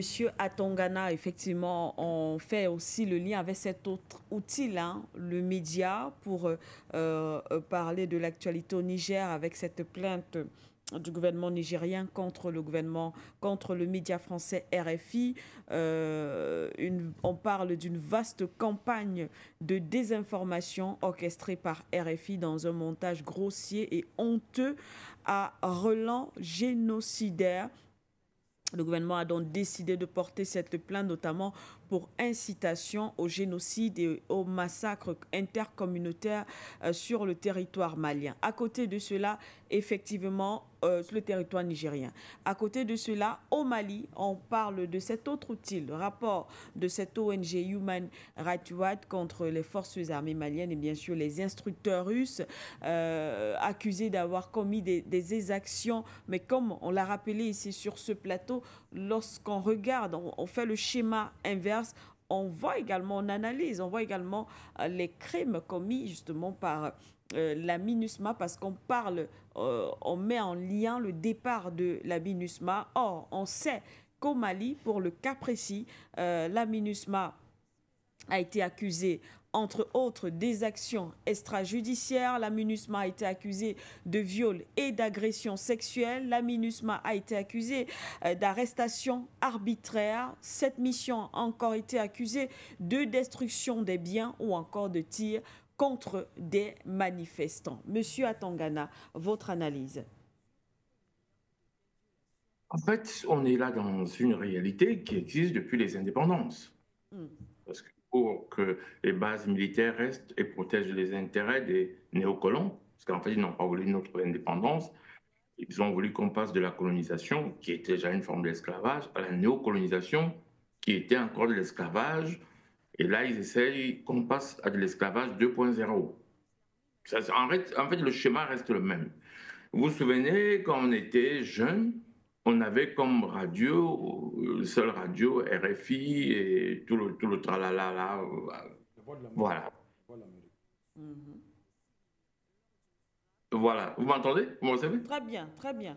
Monsieur Atongana, effectivement, on fait aussi le lien avec cet autre outil, hein, le média, pour parler de l'actualité au Niger avec cette plainte du gouvernement nigérien contre le gouvernement, contre le média français RFI. On parle d'une vaste campagne de désinformation orchestrée par RFI dans un montage grossier et honteux à relents génocidaires. Le gouvernement a donc décidé de porter cette plainte, notamment pour incitation au génocide et au massacre intercommunautaire sur le territoire malien. À côté de cela, effectivement, sur le territoire nigérien. À côté de cela, au Mali, on parle de cet autre outil, le rapport de cette ONG Human Rights Watch contre les forces armées maliennes et bien sûr les instructeurs russes accusés d'avoir commis des exactions. Mais comme on l'a rappelé ici sur ce plateau, lorsqu'on regarde, on fait le schéma inverse, on voit également, on analyse, on voit également les crimes commis justement par la MINUSMA parce qu'on parle, on met en lien le départ de la MINUSMA. Or, on sait qu'au Mali, pour le cas précis, la MINUSMA a été accusée entre autres des actions extrajudiciaires. La MINUSMA a été accusée de viol et d'agression sexuelle. La MINUSMA a été accusée d'arrestation arbitraire. Cette mission a encore été accusée de destruction des biens ou encore de tir contre des manifestants. Monsieur Atongana, votre analyse? En fait, on est là dans une réalité qui existe depuis les indépendances. Parce que pour que les bases militaires restent et protègent les intérêts des néocolons, parce qu'en fait, ils n'ont pas voulu notre indépendance, ils ont voulu qu'on passe de la colonisation, qui était déjà une forme d'esclavage, à la néocolonisation, qui était encore de l'esclavage. Et là, ils essayent qu'on passe à de l'esclavage 2.0. En fait, le schéma reste le même. Vous vous souvenez, quand on était jeune, on avait comme radio, le seul radio, RFI et tout le tralala là. La voix de l'Amérique. Voilà. La voix de l'Amérique. Mhm. Voilà. Vous m'entendez? Vous me recevez? Très bien, très bien.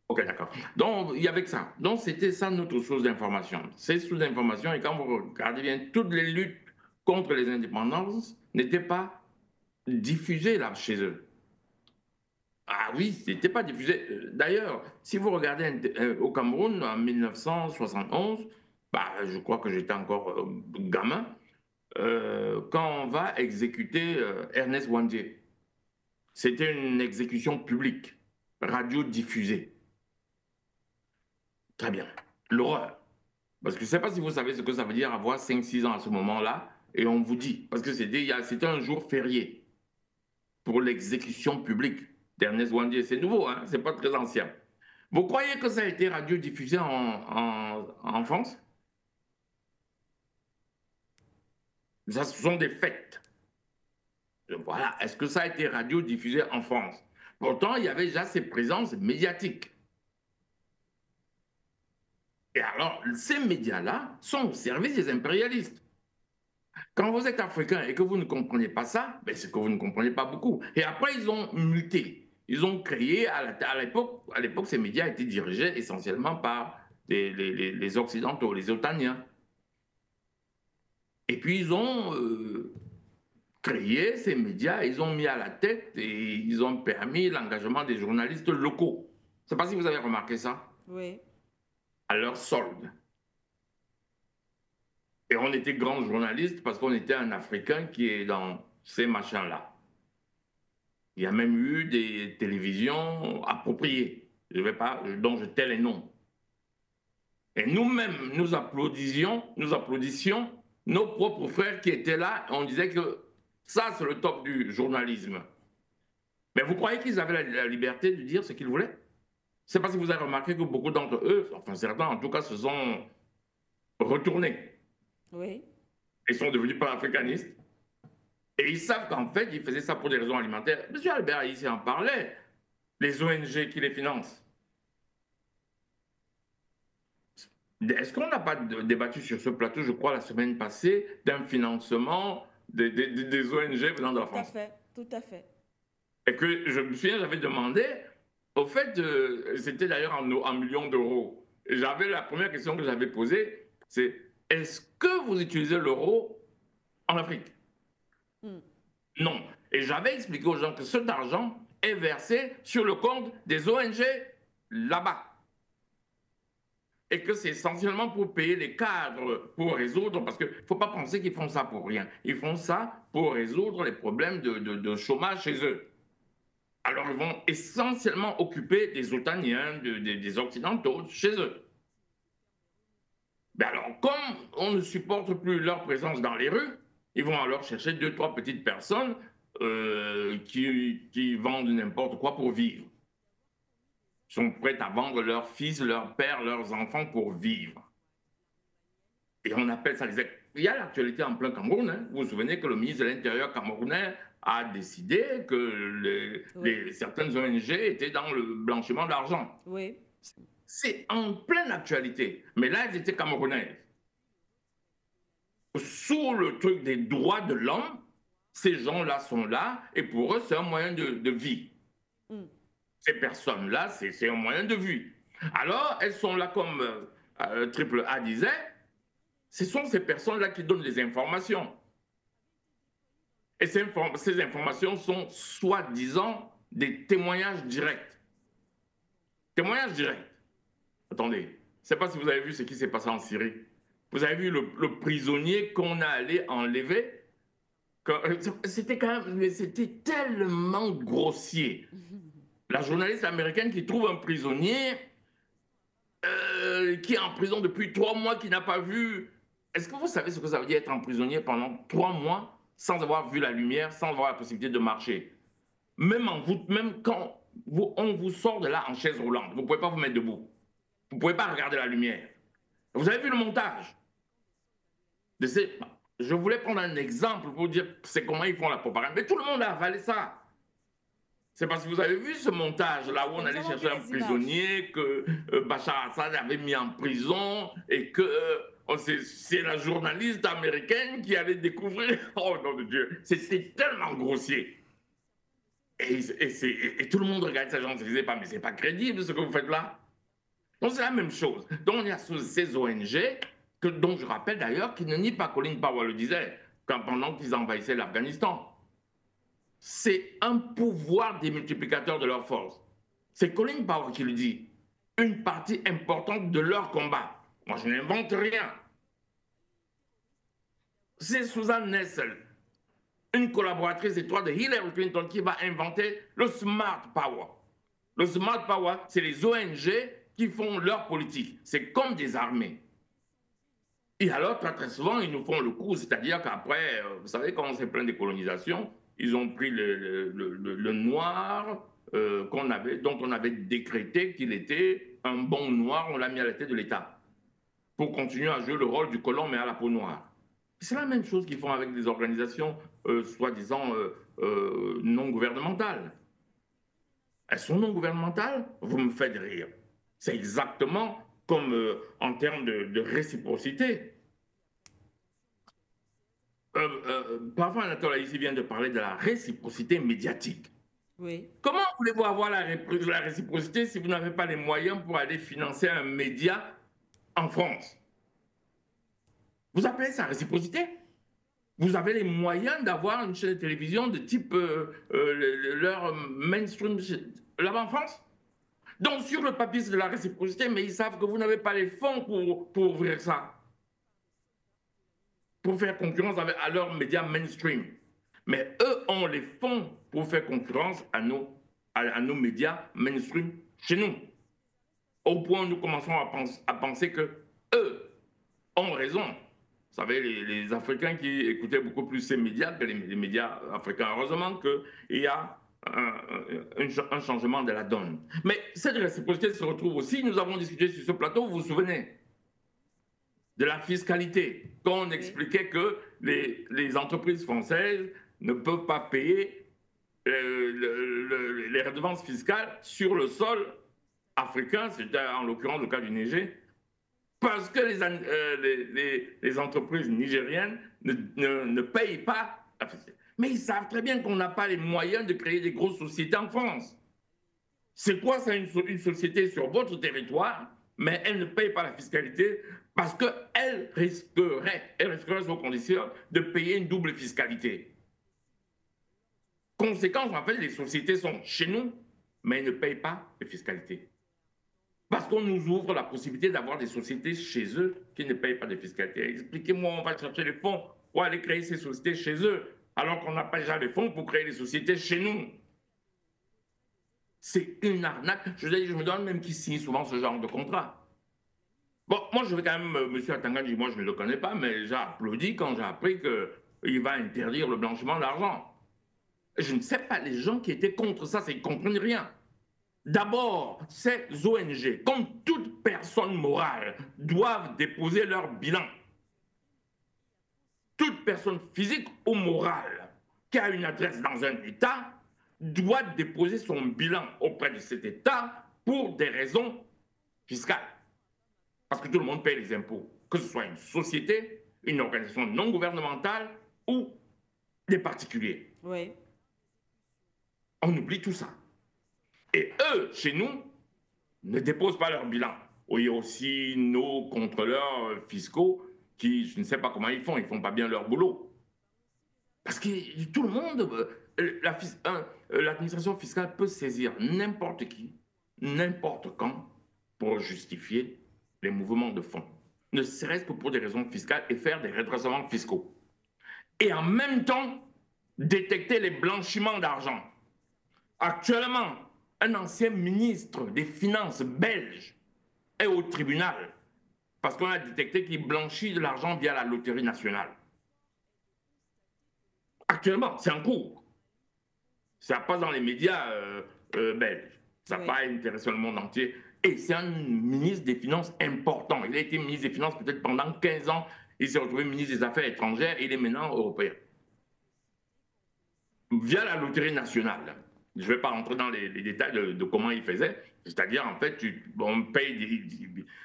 Ok, d'accord. Donc, il y avait que ça. Donc, c'était ça notre source d'information. Ces sources d'information, et quand vous regardez bien, toutes les luttes contre les indépendances n'étaient pas diffusées là chez eux. Ah oui, c'était pas diffusé. D'ailleurs, si vous regardez au Cameroun en 1971, bah, je crois que j'étais encore gamin, quand on va exécuter Ernest Wandier, c'était une exécution publique, radio-diffusée. Très bien. L'horreur. Parce que je ne sais pas si vous savez ce que ça veut dire avoir 5, 6 ans à ce moment-là, et on vous dit, parce que c'était un jour férié pour l'exécution publique d'Ernest Wandier. C'est nouveau, hein, c'est pas très ancien. Vous croyez que ça a été radiodiffusé en France? Ça, ce sont des faits. Voilà. Est-ce que ça a été radiodiffusé en France? Pourtant, il y avait déjà ces présences médiatiques. Et alors, ces médias-là sont au service des impérialistes. Quand vous êtes africain et que vous ne comprenez pas ça, ben c'est que vous ne comprenez pas beaucoup. Et après, ils ont muté. Ils ont créé, à l'époque, ces médias étaient dirigés essentiellement par les Occidentaux, les Otaniens. Et puis, ils ont créé ces médias, ils ont mis à la tête et ils ont permis l'engagement des journalistes locaux. Je ne sais pas si vous avez remarqué ça, Oui. à leur solde. Et on était grands journalistes parce qu'on était un Africain qui est dans ces machins-là. Il y a même eu des télévisions appropriées, dont je tais les noms. Et nous-mêmes, nous applaudissions nos propres frères qui étaient là. On disait que ça, c'est le top du journalisme. Mais vous croyez qu'ils avaient la liberté de dire ce qu'ils voulaient? Je ne sais pas si vous avez remarqué que beaucoup d'entre eux, enfin certains en tout cas, se sont retournés Oui. et sont devenus panafricanistes. Et ils savent qu'en fait, ils faisaient ça pour des raisons alimentaires. Monsieur Albert ici en parlait, les ONG qui les financent. Est-ce qu'on n'a pas débattu sur ce plateau, je crois, la semaine passée, d'un financement des ONG venant de la Tout à France? fait, tout à fait. Et que je me souviens, j'avais demandé, au fait, c'était d'ailleurs en millions d'euros. j'avais la première question que j'avais posée, c'est est-ce que vous utilisez l'euro en Afrique? Non. Et j'avais expliqué aux gens que cet argent est versé sur le compte des ONG là-bas. Et que c'est essentiellement pour payer les cadres, pour résoudre, parce qu'il ne faut pas penser qu'ils font ça pour rien. Ils font ça pour résoudre les problèmes de chômage chez eux. Alors ils vont essentiellement occuper des Otaniens, des Occidentaux chez eux. Mais alors, comme on ne supporte plus leur présence dans les rues, ils vont alors chercher 2-3 petites personnes qui vendent n'importe quoi pour vivre. Ils sont prêts à vendre leurs fils, leurs pères, leurs enfants pour vivre. Et on appelle ça les... Il y a l'actualité en plein Cameroun. Hein. Vous vous souvenez que le ministre de l'Intérieur camerounais a décidé que certaines ONG étaient dans le blanchiment d'argent. Oui. C'est en pleine actualité. Mais là, elles étaient camerounaises. Sous le truc des droits de l'homme, ces gens-là sont là et pour eux, c'est un moyen de vie. Ces personnes-là, c'est un moyen de vie. Alors, elles sont là comme Triple A disait, ce sont ces personnes-là qui donnent les informations. Et ces informations sont soi-disant des témoignages directs. Témoignages directs. Attendez, je ne sais pas si vous avez vu ce qui s'est passé en Syrie. Vous avez vu le prisonnier qu'on a allé enlever. C'était quand même, c'était tellement grossier. La journaliste américaine qui trouve un prisonnier qui est en prison depuis 3 mois, qui n'a pas vu. Est-ce que vous savez ce que ça veut dire être en prisonnier pendant 3 mois sans avoir vu la lumière, sans avoir la possibilité de marcher? Même quand on vous sort de là en chaise roulante, vous ne pouvez pas vous mettre debout. Vous ne pouvez pas regarder la lumière. Vous avez vu le montage? Je voulais prendre un exemple pour dire c'est comment ils font la propagande. Mais tout le monde a avalé ça. C'est parce que vous avez vu ce montage-là où on allait chercher un prisonnier que Bachar Assad avait mis en prison et que c'est la journaliste américaine qui allait découvrir. Oh nom de Dieu, c'était tellement grossier. Et tout le monde regardait ça, gens ne se disait pas, mais c'est pas crédible ce que vous faites là. Donc c'est la même chose. Donc il y a ces ONG, dont je rappelle d'ailleurs qu'ils ne nient pas, Colin Powell le disait, pendant qu'ils envahissaient l'Afghanistan. C'est un pouvoir démultiplicateur de leur force. C'est Colin Powell qui le dit. Une partie importante de leur combat. Moi, je n'invente rien. C'est Susan Nessel, une collaboratrice étroite de Hillary Clinton, qui va inventer le Smart Power. Le Smart Power, c'est les ONG qui font leur politique. C'est comme des armées. Et alors, très, très souvent, ils nous font le coup. C'est-à-dire qu'après, vous savez, quand on s'est plaint des colonisations, ils ont pris le noir dont on avait décrété qu'il était un bon noir, on l'a mis à la tête de l'État pour continuer à jouer le rôle du colon, mais à la peau noire. C'est la même chose qu'ils font avec des organisations soi-disant non gouvernementales. Elles sont non gouvernementales, vous me faites rire. C'est exactement comme en termes de réciprocité. Parfois, Anatole ici vient de parler de la réciprocité médiatique. Oui. Comment voulez-vous avoir la réciprocité si vous n'avez pas les moyens pour aller financer un média en France? Vous appelez ça réciprocité? Vous avez les moyens d'avoir une chaîne de télévision de type leur mainstream là-bas en France? Donc sur le papier, c'est de la réciprocité, mais ils savent que vous n'avez pas les fonds pour ouvrir ça, pour faire concurrence à leurs médias mainstream. Mais eux ont les fonds pour faire concurrence à nos médias mainstream chez nous. Au point où nous commençons à penser que eux ont raison. Vous savez, les Africains qui écoutaient beaucoup plus ces médias que les médias africains. Heureusement qu'il y a un changement de la donne. Mais cette réciprocité se retrouve aussi, nous avons discuté sur ce plateau, vous vous souvenez, de la fiscalité, quand on expliquait que les entreprises françaises ne peuvent pas payer les redevances fiscales sur le sol africain, c'était en l'occurrence le cas du Niger, parce que les entreprises nigériennes ne payent pas. Mais ils savent très bien qu'on n'a pas les moyens de créer des grosses sociétés en France. C'est quoi ça, une société sur votre territoire mais elle ne paye pas la fiscalité parce qu'elle risquerait sous condition de payer une double fiscalité. Conséquence, en fait, les sociétés sont chez nous, mais elles ne payent pas de fiscalité. Parce qu'on nous ouvre la possibilité d'avoir des sociétés chez eux qui ne payent pas de fiscalité. Expliquez-moi, on va chercher les fonds pour aller créer ces sociétés chez eux, alors qu'on n'a pas déjà les fonds pour créer les sociétés chez nous. C'est une arnaque. Je me demande même qui signe souvent ce genre de contrat. Bon, moi, je vais quand même, M. Atangani, moi, je ne le connais pas, mais j'ai applaudi quand j'ai appris qu'il va interdire le blanchiment d'argent. Je ne sais pas, les gens qui étaient contre ça, ils ne comprennent rien. D'abord, ces ONG, comme toute personne morale, doivent déposer leur bilan. Toute personne physique ou morale qui a une adresse dans un État doit déposer son bilan auprès de cet État pour des raisons fiscales. Parce que tout le monde paye les impôts, que ce soit une société, une organisation non gouvernementale ou des particuliers. Oui. On oublie tout ça. Et eux, chez nous, ne déposent pas leur bilan. Il y a aussi nos contrôleurs fiscaux qui, je ne sais pas comment ils ne font pas bien leur boulot. Parce que tout le monde, l'administration fiscale peut saisir n'importe qui, n'importe quand, pour justifier les mouvements de fonds. Ne serait-ce que pour des raisons fiscales et faire des redressements fiscaux. Et en même temps, détecter les blanchiments d'argent. Actuellement, un ancien ministre des Finances belge est au tribunal parce qu'on a détecté qu'il blanchit de l'argent via la loterie nationale. Actuellement, c'est en cours. Ça passe dans les médias belges. Ça n'a pas intéressé le monde entier. Et c'est un ministre des Finances important. Il a été ministre des Finances peut-être pendant 15 ans. Il s'est retrouvé ministre des Affaires étrangères et il est maintenant européen. Via la loterie nationale. Je ne vais pas rentrer dans les détails de comment il faisait. C'est-à-dire, en fait,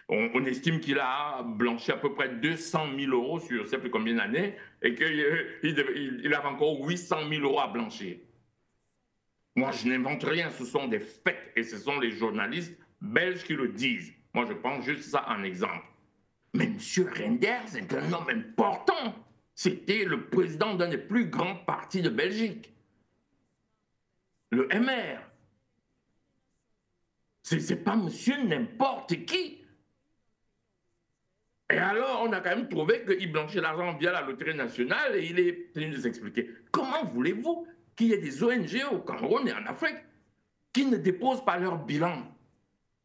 on estime qu'il a blanchi à peu près 200 000 euros sur je ne sais plus combien d'années et qu'il avait encore 800 000 euros à blanchir. Moi, je n'invente rien. Ce sont des faits et ce sont les journalistes belges qui le disent. Moi, je prends juste ça en exemple. Mais M. Reynders est un homme important. C'était le président d'un des plus grands partis de Belgique. Le MR. C'est pas monsieur n'importe qui. Et alors, on a quand même trouvé qu'il blanchit l'argent via la loterie nationale et il est tenu de s'expliquer. Comment voulez-vous qu'il y ait des ONG au Cameroun et en Afrique qui ne déposent pas leur bilan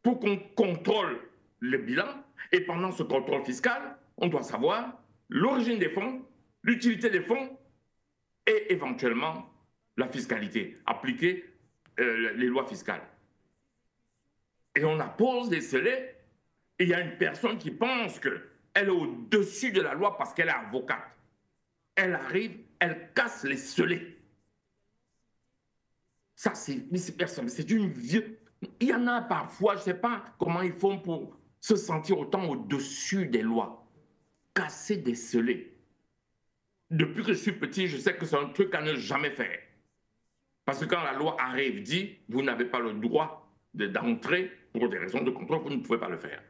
pour qu'on contrôle le bilan? Et pendant ce contrôle fiscal, on doit savoir l'origine des fonds, l'utilité des fonds et éventuellement la fiscalité, appliquer les lois fiscales. Et on appose des scellés, et il y a une personne qui pense qu'elle est au-dessus de la loi parce qu'elle est avocate. Elle arrive, elle casse les scellés. Ça, c'est une vieux. Il y en a parfois, je ne sais pas comment ils font pour se sentir autant au-dessus des lois. Casser des scellés. Depuis que je suis petit, je sais que c'est un truc à ne jamais faire. Parce que quand la loi arrive, dit, vous n'avez pas le droit d'entrer pour des raisons de contrôle, vous ne pouvez pas le faire.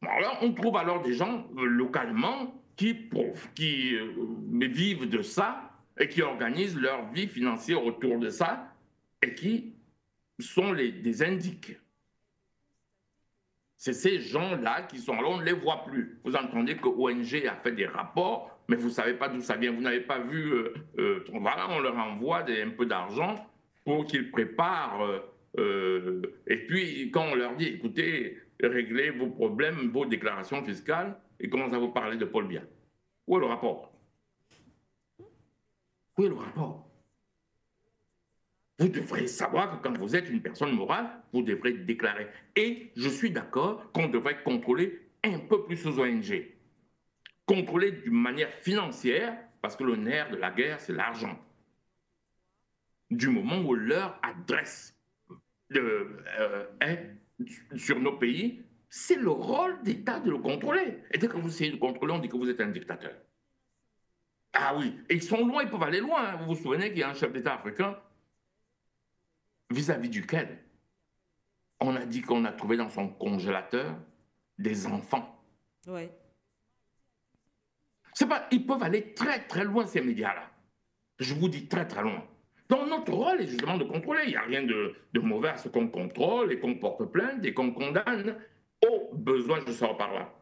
Alors, on trouve alors des gens localement qui vivent de ça et qui organisent leur vie financière autour de ça et qui sont des indiques. C'est ces gens-là qui sont là, on ne les voit plus. Vous entendez que ONG a fait des rapports, mais vous ne savez pas d'où ça vient. Vous n'avez pas vu, voilà, on leur envoie un peu d'argent pour qu'ils préparent. Et puis, quand on leur dit, écoutez, réglez vos problèmes, vos déclarations fiscales, ils commencent à vous parler de Paul Biya. Où est le rapport? Où est le rapport? Vous devrez savoir que quand vous êtes une personne morale, vous devrez déclarer. Et je suis d'accord qu'on devrait contrôler un peu plus aux ONG. Contrôler d'une manière financière, parce que le nerf de la guerre, c'est l'argent. Du moment où leur adresse est sur nos pays, c'est le rôle d'État de le contrôler. Et dès que vous essayez de contrôler, on dit que vous êtes un dictateur. Ah oui, et ils sont loin, ils peuvent aller loin. Vous vous souvenez qu'il y a un chef d'État africain vis-à-vis duquel on a dit qu'on a trouvé dans son congélateur des enfants. Ouais. C'est pas, ils peuvent aller très très loin, ces médias-là. Je vous dis très très loin. Donc notre rôle est justement de contrôler. Il n'y a rien de mauvais à ce qu'on contrôle et qu'on porte plainte et qu'on condamne. Au besoin, je sors par là.